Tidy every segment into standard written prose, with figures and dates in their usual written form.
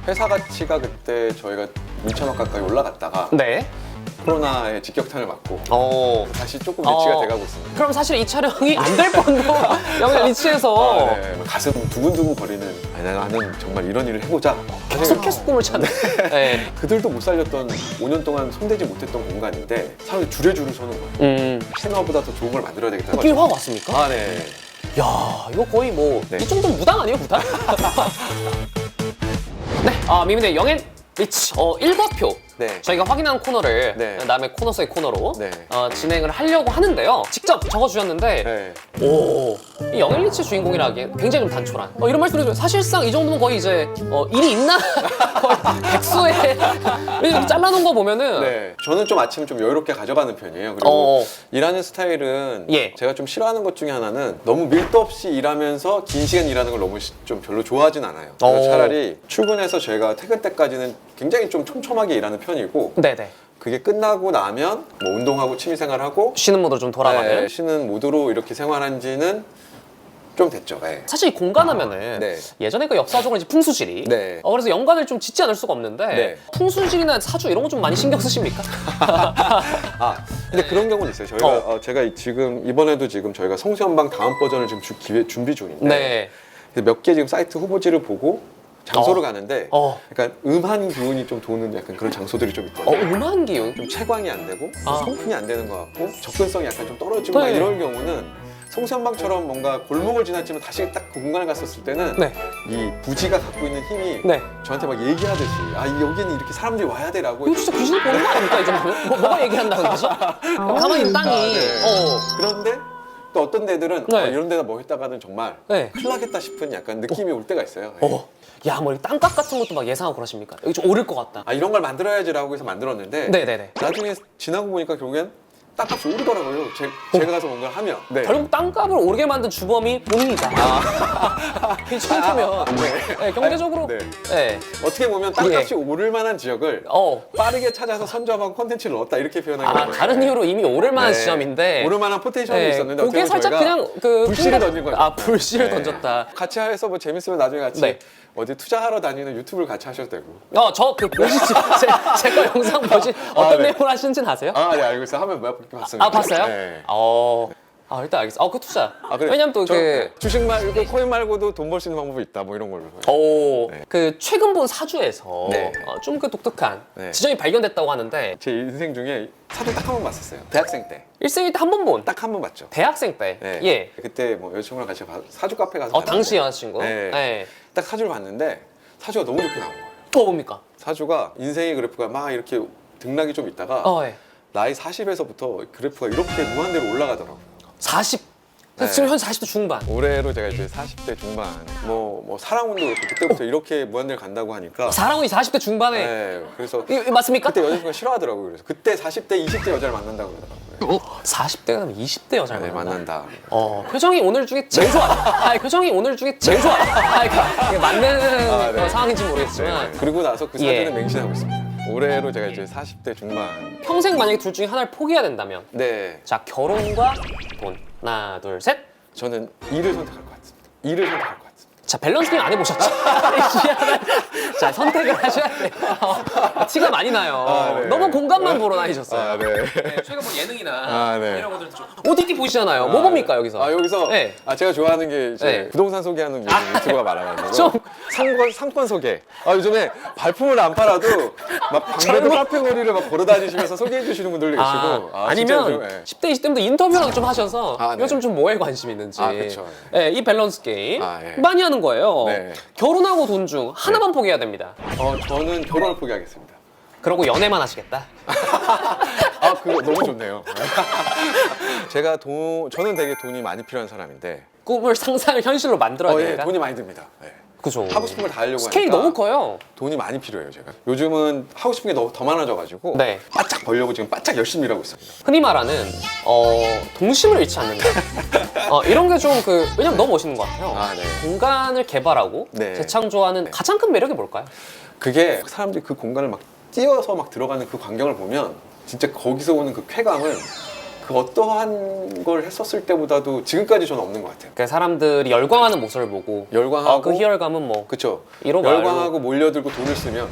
회사 가치가 그때 저희가 2천억 가까이 올라갔다가 네. 코로나의 직격탄을 맞고 다시 조금 어. 리치가 돼가고 있습니다. 그럼 사실 이 촬영이 안 될 뻔도 영양 리치에서 네. 가슴 두근두근 거리는 나는 정말 이런 일을 해보자. 계속 꿈을 찾는. 네. 그들도 못 살렸던 5년 동안 손대지 못했던 공간인데 사람들이 주례주를 서는 거예요. 시네마보다 더 좋은 걸 만들어야 되겠다. 느낌이 확 왔습니까? 아, 네. 야, 이거 거의 뭐 이 네. 정도면 무당 아니에요, 무당? 네, 미민의 영앤 리치 일과표. 네. 저희가 확인한 코너를 네. 남의 코너 속의 코너로 네. 진행을 하려고 하는데요. 직접 적어주셨는데 네. 오, 이 영앤리치 주인공이라기엔 굉장히 좀 단촐한 이런 말씀을 사실상 이 정도면 거의 이제 일이 있나? 거의 백수의 이렇게 잘라놓은 거 보면은 네. 저는 좀 아침 좀 여유롭게 가져가는 편이에요. 그리고 일하는 스타일은 예. 제가 좀 싫어하는 것 중에 하나는 너무 밀도 없이 일하면서 긴 시간 일하는 걸 너무 좀 별로 좋아하진 않아요. 그래서 차라리 출근해서 제가 퇴근 때까지는 굉장히 좀 촘촘하게 일하는 편이고 네네. 그게 끝나고 나면 뭐 운동하고 취미생활하고 쉬는 모드로 좀 돌아가는. 쉬는 모드로 이렇게 생활한 지는 좀 됐죠. 네. 사실 이 공간하면은 네. 예전에 그 역사적으로 이제 풍수지리 네. 그래서 연관을 좀 짓지 않을 수가 없는데 네. 풍수지리나 사주 이런 거 좀 많이 신경 쓰십니까? 근데 그런 경우는 있어요. 저희가 제가 지금 이번에도 지금 저희가 성수연방 다음 버전을 지금 준비 중인데 네. 몇 개 지금 사이트 후보지를 보고 장소를 가는데 어. 약간 음한 기운이 좀 도는 약간 그런 장소들이 좀 있거든요. 음한 기운. 좀 채광이 안 되고 아. 성품이 안 되는 것 같고 접근성이 약간 좀 떨어지고 막 네. 이런 경우는 성수연방처럼 뭔가 골목을 지났지만 다시 딱 그 공간을 갔었을 때는 네. 이 부지가 갖고 있는 힘이 네. 저한테 막 얘기하듯이 여기는 이렇게 사람들이 와야 되라고 이거 진짜 귀신을 보는 거 아닙니까 이 정도면? 뭐가 얘기한다는 거지? 가만히 땅이. 네. 그런데 또 어떤 데들은 네. 이런 데다 뭐 했다가는 정말 네. 큰일 나겠다 싶은 약간 느낌이 올 때가 있어요. 네. 야, 뭐 땅값 같은 것도 막 예상하고 그러십니까? 여기 좀 오를 것 같다. 이런 걸 만들어야지라고 해서 만들었는데 네네네. 나중에 지나고 보니까 결국엔 땅값이 오르더라고요. 제가 가서 뭔가를 하면. 네. 결국 땅값을 오르게 만든 주범이 본인이다. 이 정도면 네, 경제적으로 네. 네. 어떻게 보면 땅값이 오를 만한 지역을 빠르게 찾아서 선점하고 콘텐츠를 넣었다 이렇게 표현하기 때문에 다른 이유로 이미 오를 만한 네. 지점인데 오를 만한 포텐셜이 있었는데 그게 어떻게 보면 살짝 저희가 그냥 그 불씨를 던진 거죠. 불씨를 네. 던졌다. 같이 해서 뭐 재밌으면 나중에 같이 네. 어디 투자하러 다니는 유튜브를 같이 하셔도 되고. 저 그 보시지 제거 영상 보시 어떤 네. 내용을 하시는지는 아세요? 네, 알고 있어요. 하면 몇 개 봤습니다. 봤어요? 네. 일단 알겠어. 그 투자. 그래. 왜냐면 또 주식 말고 코인 말고도 돈 벌 수 있는 방법이 있다. 뭐 이런 걸로. 네. 그 최근 본 사주에서 네. 좀 그 독특한 네. 지점이 발견됐다고 하는데 제 인생 중에 사주 딱 한 번 봤었어요. 대학생 때. 일생일 때 한 번 본. 딱 한 번 봤죠. 대학생 때. 네. 예. 그때 뭐 여자친구랑 같이 사주 카페 가서 당시 봤는데 여자친구. 네. 네. 딱 사주를 봤는데 사주가 너무 좋게 나온 거예요. 뭡니까? 사주가 인생의 그래프가 막 이렇게 등락이 좀 있다가 예. 나이 40에서부터 그래프가 이렇게 무한대로 올라가더라고요. 40. 네. 지금 현 40대 중반. 올해로 제가 이제 40대 중반 뭐 사랑운도 그렇고 그때부터 이렇게 무한대로 간다고 하니까 사랑운이 40대 중반에. 네, 그래서 이거 맞습니까? 그때 여자친구가 싫어하더라고요. 그래서 그때 40대, 20대 여자를 만난다고 그러더라고요. 40대가 되면 20대 여자를 네, 만난다. 만난다. 표정이 오늘 중에 제일 좋아. 표정이 오늘 중에 제일 좋아. 이게 맞는 네. 상황인지 모르겠지만 네. 그리고 나서 그 사주는 예. 맹신하고 있습니다. 올해로 제가 이제 40대 중반. 평생 만약에 둘 중에 하나를 포기해야 된다면 네, 자, 결혼과 돈. 하나, 둘, 셋. 저는 일을 선택할 것 같습니다. 일을 선택할 것 같습니다. 자, 밸런스 게임 안 해보셨죠? 자, 선택을 하셔야 돼요. 티가 많이 나요. 네. 너무 공간만 보러 다니셨어요. 네. 최근 뭐 예능이나 네. 이런 것들 좀 OTT 보시잖아요. 뭐 봅니까 여기서? 여기서 네. 제가 좋아하는 게 이제 네. 부동산 소개하는 유튜버가 많아가지고 좀. 상권 소개. 요즘에 발품을 안 팔아도 막 방배도 카페거리를 막 걸어다니시면서 소개해 주시는 분들도 계시고 아니면 진짜 좀, 네. 10대, 20대부터 인터뷰랑 좀 하셔서 네. 요즘 좀 뭐에 관심 있는지 그쵸. 이 밸런스 게임 예. 많이 하는 거예요. 네. 결혼하고 돈 중 하나만 포기해야 됩니다. 저는 결혼을 포기하겠습니다. 그러고 연애만 하시겠다. 그거 너무 좋네요. 저는 되게 돈이 많이 필요한 사람인데 꿈을 상상을 현실로 만들어야 예, 되니까. 돈이 많이 듭니다. 예. 그죠. 하고 싶은 걸 다 하려고 스케일이 하니까 너무 커요. 돈이 많이 필요해요. 제가 요즘은 하고 싶은 게 너무 더 많아져가지고 네. 바짝 벌려고 지금 바짝 열심히 일하고 있습니다. 흔히 말하는 동심을 잃지 않는다. 이런 게 좀 왜냐면 너무 멋있는 것 같아요. 네. 공간을 개발하고 네. 재창조하는 가장 큰 매력이 뭘까요? 그게 사람들이 그 공간을 막 뛰어서 막 들어가는 그 광경을 보면 진짜 거기서 오는 그 쾌감은 그 어떠한 걸 했었을 때보다도 지금까지 저는 없는 것 같아요. 그러니까 사람들이 열광하는 모습을 보고 열광하고 그 희열감은 뭐 그쵸. 이로 말로. 열광하고 몰려들고 돈을 쓰면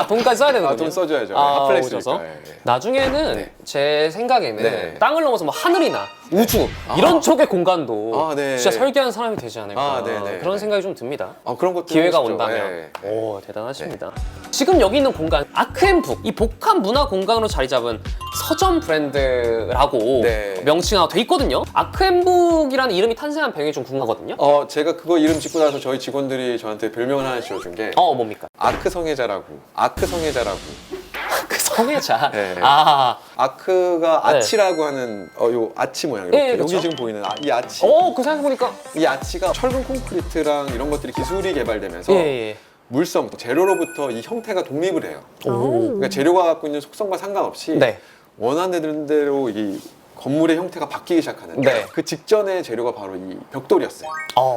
돈까지 써야 되는군요. 돈 써줘야죠. 아, 핫플레이스니까. 오셔서? 예, 예. 나중에는 네. 제 생각에는 네. 땅을 넘어서 뭐 하늘이나 우주 이런 쪽의 공간도 아, 네. 진짜 설계하는 사람이 되지 않을까 아, 네, 네, 그런 네. 생각이 좀 듭니다. 그런 것도 기회가 해보시죠. 온다면. 예, 예. 오, 대단하십니다. 지금 여기 있는 공간 아크앤북, 이 복합 문화 공간으로 자리 잡은 서점 브랜드라고 네. 명칭화가 돼 있거든요. 아크앤북이라는 이름이 탄생한 배경이 좀 궁금하거든요. 제가 그거 이름 짓고 나서 저희 직원들이 저한테 별명을 하나 지어준 게 뭡니까? 아크 성애자라고. 아크 성애자라고. 그 성애자. 네. 아, 아크가 네. 아치라고 하는 요 아치 모양 이렇게 네, 여기 그쵸. 지금 보이는 이 아치. 그 생각해보니까 이 아치가 철근 콘크리트랑 이런 것들이 기술이 개발되면서 예. 물성, 재료로부터 이 형태가 독립을 해요. 오. 그러니까 재료가 갖고 있는 속성과 상관없이 네. 원하는 대로 이 건물의 형태가 바뀌기 시작하는데 네. 그 직전의 재료가 바로 이 벽돌이었어요.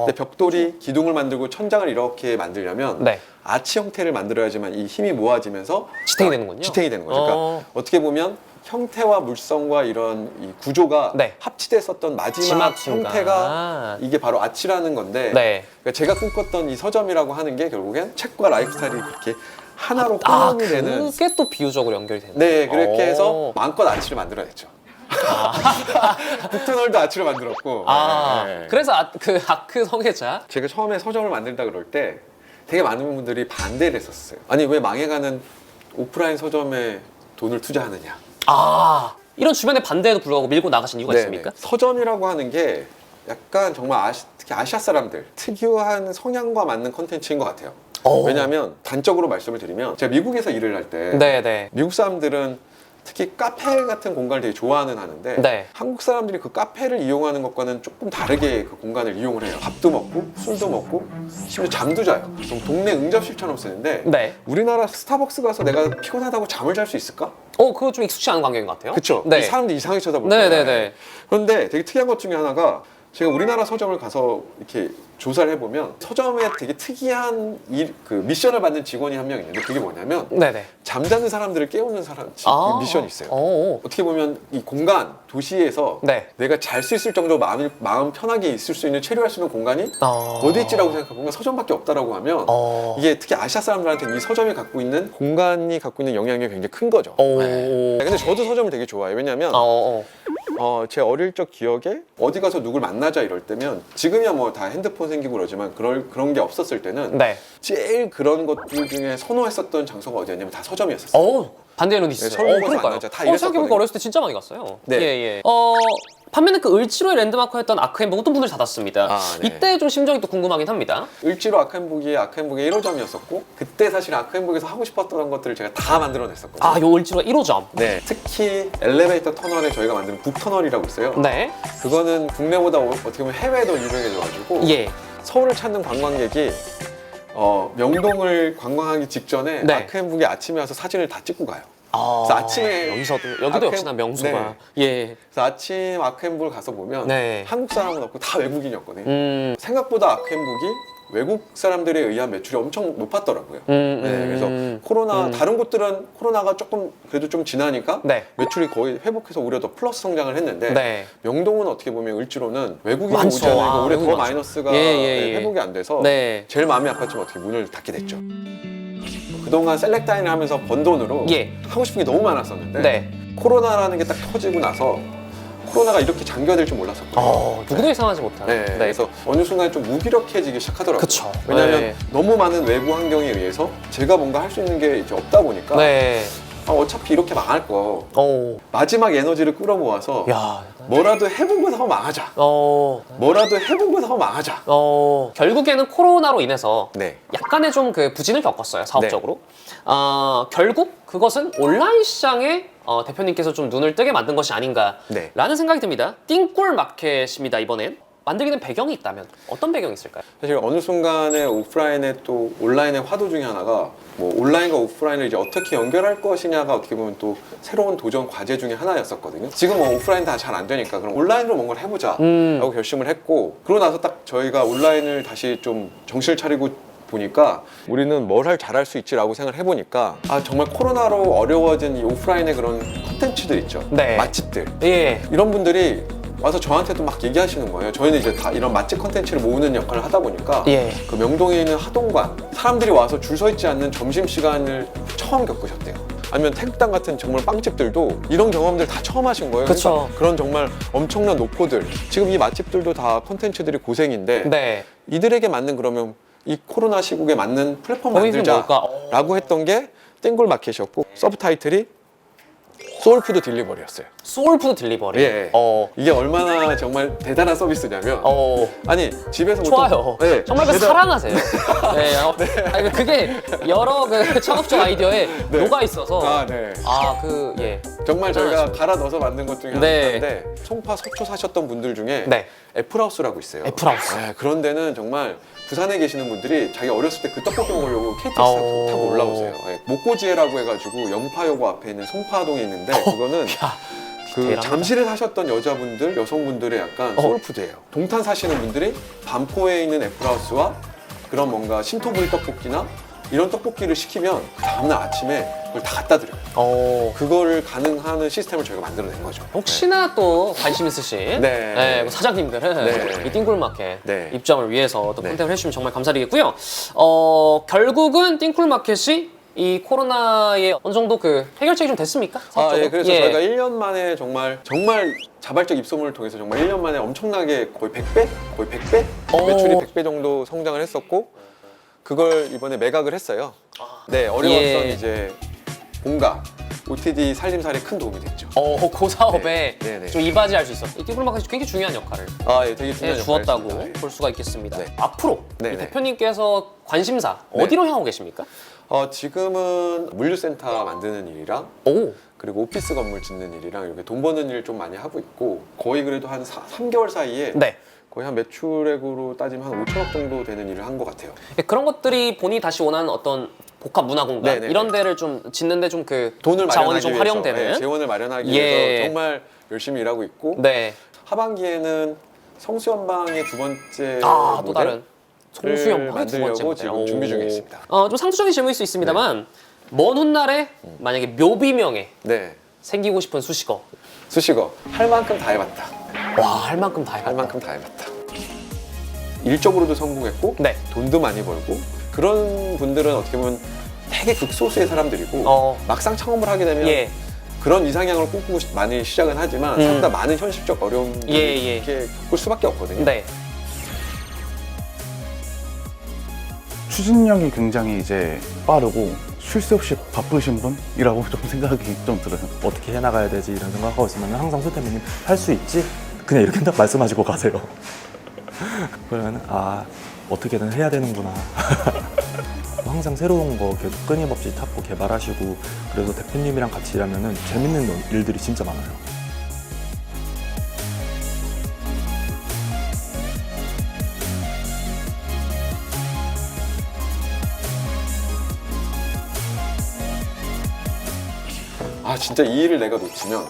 근데 벽돌이 기둥을 만들고 천장을 이렇게 만들려면 네. 아치 형태를 만들어야지만 이 힘이 모아지면서 지탱이 되는군요. 지탱이 되는 거죠. 그러니까 어떻게 보면 형태와 물성과 이런 이 구조가 네. 합치됐었던 마지막 마지막 순간. 형태가 이게 바로 아치라는 건데 네. 그러니까 제가 꿈꿨던 이 서점이라고 하는 게 결국엔 책과 라이프스타일이 그렇게 하나로 포함이 되는 그게 또 비유적으로 연결이 되는. 네 그렇게 해서 오. 마음껏 아치를 만들어냈죠. 북터널도 아치를 만들었고 네. 그래서 그 아크 성애자. 제가 처음에 서점을 만들다 그럴 때 되게 많은 분들이 반대를 했었어요. 아니 왜 망해가는 오프라인 서점에 돈을 투자하느냐. 이런 주변의 반대에도 불구하고 밀고 나가신 이유가 네네. 있습니까? 서점이라고 하는 게 약간 정말 특히 아시아 사람들 특유한 성향과 맞는 컨텐츠인 것 같아요. 왜냐하면 단적으로 말씀을 드리면 제가 미국에서 일을 할 때 네네. 미국 사람들은 특히 카페 같은 공간을 되게 좋아하는 하는데 네. 한국 사람들이 그 카페를 이용하는 것과는 조금 다르게 그 공간을 이용을 해요. 밥도 먹고 술도 먹고 심지어 잠도 자요. 동네 응접실처럼 쓰는데 네. 우리나라 스타벅스 가서 내가 피곤하다고 잠을 잘 수 있을까? 그거 좀 익숙치 않은 광경인 것 같아요. 그쵸? 네. 사람들이 이상하게 쳐다볼 거예요. 네네네. 그런데 되게 특이한 것 중에 하나가 제가 우리나라 서점을 가서 이렇게 조사를 해보면 서점에 되게 특이한 그 미션을 받는 직원이 한 명 있는데 그게 뭐냐면 네네. 잠자는 사람들을 깨우는 미션이 있어요. 어떻게 보면 이 공간, 도시에서 네. 내가 잘 수 있을 정도로 마음 편하게 있을 수 있는 체류할 수 있는 공간이 어디 있지라고 생각해보면 서점밖에 없다라고 하면 이게 특히 아시아 사람들한테는 이 서점이 갖고 있는 공간이 갖고 있는 영향력이 굉장히 큰 거죠. 네. 근데 저도 서점을 되게 좋아해요. 왜냐면 제 어릴 적 기억에 어디 가서 누굴 만나자 이럴 때면 지금이야 뭐 다 핸드폰 생기고 그러지만 그런 게 없었을 때는 네. 제일 그런 것들 중에 선호했었던 장소가 어디였냐면 다 서점이었어요. 반대로는 있어요. 설문 가서 그러니까요. 만나자. 다 이랬었거든요. 생각해보니까 어렸을 때 진짜 많이 갔어요. 네. 예. 반면에 그 을지로의 랜드마크였던 아크앤북 어떤 분들이 닫았습니다. 네. 이때 좀 심정이 또 궁금하긴 합니다. 을지로 아크앤북의 1호점이었었고 그때 사실 아크앤북에서 하고 싶었던 것들을 제가 다 만들어냈었거든요. 요 을지로 1호점. 네, 특히 엘리베이터 터널에 저희가 만드는 북터널이라고 있어요. 네. 그거는 국내보다 어떻게 보면 해외에 더 유명해져가지고 예. 서울을 찾는 관광객이 명동을 관광하기 직전에 네. 아크앤북에 아침에 와서 사진을 다 찍고 가요. 그래서 아침에 여기도 역시나 명소가. 네. 예. 그래서 아침 아크앤북을 가서 보면 네. 한국 사람은 없고 다 외국인이었거든요. 생각보다 아크앤북이 외국 사람들에 의한 매출이 엄청 높았더라고요. 네, 그래서 다른 곳들은 코로나가 조금 그래도 좀 지나니까 네. 매출이 매출이 거의 회복해서 오히려 더 플러스 성장을 했는데 네. 명동은 어떻게 보면 을지로는 외국인이 많죠. 오지 않으니까 올해 더 외국인 마이너스가 예. 회복이 안 돼서 네. 제일 마음이 아팠지만 어떻게 문을 닫게 됐죠. 그동안 셀렉타인을 하면서 번 돈으로 예. 하고 싶은 게 너무 많았었는데 네. 코로나라는 게 딱 터지고 나서 코로나가 이렇게 장기화될 줄 몰랐었거든요. 누구도 예상하지 못한. 네, 그래서 어느 순간 좀 무기력해지기 시작하더라고요. 그쵸. 왜냐하면 네. 너무 많은 외부 환경에 의해서 제가 뭔가 할 수 있는 게 이제 없다 보니까 네. 어차피 이렇게 망할 거 마지막 에너지를 끌어모아서 야. 뭐라도 해보고 나서 망하자. 뭐라도 해보고 나서 망하자. 결국에는 코로나로 인해서 네. 약간의 좀 그 부진을 겪었어요, 사업적으로. 결국 그것은 온라인 시장에 대표님께서 좀 눈을 뜨게 만든 것이 아닌가라는 네. 생각이 듭니다. 띵골 마켓입니다, 이번엔. 만들게 된 배경이 있다면 어떤 배경이 있을까요? 사실 어느 순간에 오프라인에 또 온라인의 화두 중에 하나가 뭐 온라인과 오프라인을 이제 어떻게 연결할 것이냐가 어떻게 보면 또 새로운 도전 과제 중에 하나였었거든요. 지금 뭐 오프라인 다 잘 안 되니까 그럼 온라인으로 뭔가를 해보자 라고 결심을 했고 그러고 나서 딱 저희가 온라인을 다시 좀 정신을 차리고 보니까 우리는 뭘 잘할 수 있지라고 생각을 해보니까 아 정말 코로나로 어려워진 이 오프라인의 그런 콘텐츠들 있죠. 네. 맛집들. 예. 이런 분들이 와서 저한테도 막 얘기하시는 거예요. 저희는 이제 다 이런 맛집 콘텐츠를 모으는 역할을 하다 보니까 예. 그 명동에 있는 하동관 사람들이 와서 줄 서 있지 않는 점심시간을 처음 겪으셨대요. 아니면 태국당 같은 정말 빵집들도 이런 경험들 다 처음 하신 거예요. 그쵸. 그러니까 그런 정말 엄청난 노포들. 지금 이 맛집들도 다 콘텐츠들이 고생인데 네. 이들에게 맞는 그러면 이 코로나 시국에 맞는 플랫폼 거기는 만들자라고 했던 게 땡골마켓이었고 서브타이틀이 소울푸드 딜리버리였어요. 소울푸드 딜리버리. 예. 이게 얼마나 정말 대단한 서비스냐면 아니 집에서 좋아요. 네, 정말 그 사랑하세요. 네. 아니, 그게 여러 그 창업적 아이디어에 네. 녹아 있어서 네. 예. 정말 저희가 대단하십니다. 갈아 넣어서 만든 것 중에 네. 하나인데 송파 서초 사셨던 분들 중에 네. 애플하우스라고 있어요. 애플하우스. 네, 그런 데는 정말 부산에 계시는 분들이 자기 어렸을 때 그 떡볶이 먹으려고 KTX 타고 올라오세요. 네, 목고지혜라고 해가지고 영파여고 앞에 있는 송파동에 있는데 그거는 그 대단하다. 잠실에 사셨던 여자분들, 여성분들의 약간 소울푸드예요. 동탄 사시는 분들이 반포에 있는 애플하우스와 그런 뭔가 신토부리 떡볶이나 이런 떡볶이를 시키면 그 다음날 아침에 그걸 다 갖다 드려요. 그거를 가능하는 시스템을 저희가 만들어낸 거죠. 혹시나 또 관심 있으신 네. 뭐 사장님들은 네. 이 띵쿨마켓 네. 입점을 위해서 또 네. 컨택을 해주시면 정말 감사드리겠고요. 결국은 띵쿨마켓이 이 코로나에 어느 정도 그 해결책이 좀 됐습니까? 예, 그래서 예. 저희가 1년 만에 정말 자발적 입소문을 통해서 정말 1년 만에 엄청나게 거의 100배? 매출이 100배 정도 성장을 했었고 그걸 이번에 매각을 했어요. 네, 어려웠던 예. 이제 본가 OTD 살림살이에 큰 도움이 됐죠. 그 사업에 네, 네. 좀 이바지할 수 있었어. 이 띵쿨마켓이 굉장히 중요한 역할을 예, 되게 중요한 주었다고 역할이었습니다. 볼 수가 있겠습니다. 네. 앞으로 네, 이 네. 대표님께서 관심사 네. 어디로 향하고 계십니까? 지금은 물류센터 만드는 일이랑 오, 그리고 오피스 건물 짓는 일이랑 이렇게 돈 버는 일 좀 많이 하고 있고 거의 그래도 한 3개월 사이에 네. 거의 한 매출액으로 따지면 한 5천억 정도 되는 일을 한 것 같아요. 그런 것들이 본인이 다시 원하는 어떤 복합 문화공간 네, 네, 이런 데를 좀 짓는데 좀 그 돈을 자원이 마련하기 좀 위해서, 활용되는. 재원을 마련하기 예. 위해서 정말 열심히 일하고 있고 네. 하반기에는 성수연방의 두 번째 또 모델을 다른 송수영 두 번째 만들려고 모델. 지금 준비 중에 있습니다. 좀 상투적인 질문일 수 있습니다만 먼 훗날에 만약에 묘비명에 네, 생기고 싶은 수식어. 수식어 할 만큼 다 해봤다. 할 만큼 다 해봤다. 할 만큼 다 해봤다. 일적으로도 성공했고 네. 돈도 많이 벌고 그런 분들은 어떻게 보면 되게 극소수의 사람들이고 막상 창업을 하게 되면 예. 그런 이상향을 꿈꾸고 많이 시작은 하지만 생각보다 많은 현실적 어려움들을 예. 이렇게 겪을 수밖에 없거든요. 네. 추진력이 굉장히 이제 빠르고 쉴 새 없이 바쁘신 분이라고 좀 생각이 좀 들어요. 어떻게 해나가야 되지 이런 생각하고 있으면 항상 소태민님 할 수 있지? 그냥 이렇게 딱 말씀하시고 가세요. 그러면 어떻게든 해야 되는구나. 항상 새로운 거 계속 끊임없이 찾고 개발하시고 그래서 대표님이랑 같이 일하면 재밌는 일들이 진짜 많아요. 진짜 이 일을 내가 놓치면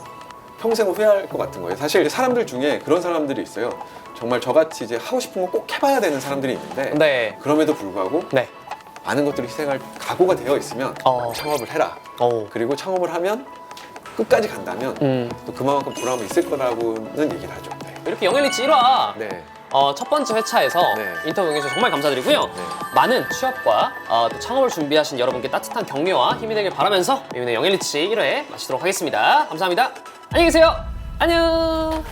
평생 후회할 것 같은 거예요. 사실 사람들 중에 그런 사람들이 있어요. 정말 저같이 이제 하고 싶은 거 꼭 해봐야 되는 사람들이 있는데 네. 그럼에도 불구하고 네. 많은 것들을 희생할 각오가 되어 있으면 창업을 해라. 그리고 창업을 하면 끝까지 간다면 또 그만큼 보람이 있을 거라고는 얘기를 하죠. 네. 이렇게 영앤리치 1화 네. 첫 번째 회차에서 네. 인터뷰 응해주셔서 정말 감사드리고요. 네. 많은 취업과 또 창업을 준비하신 여러분께 따뜻한 격려와 힘이 되길 바라면서 이번에 영앤리치 1회 마치도록 하겠습니다. 감사합니다. 안녕히 계세요. 안녕.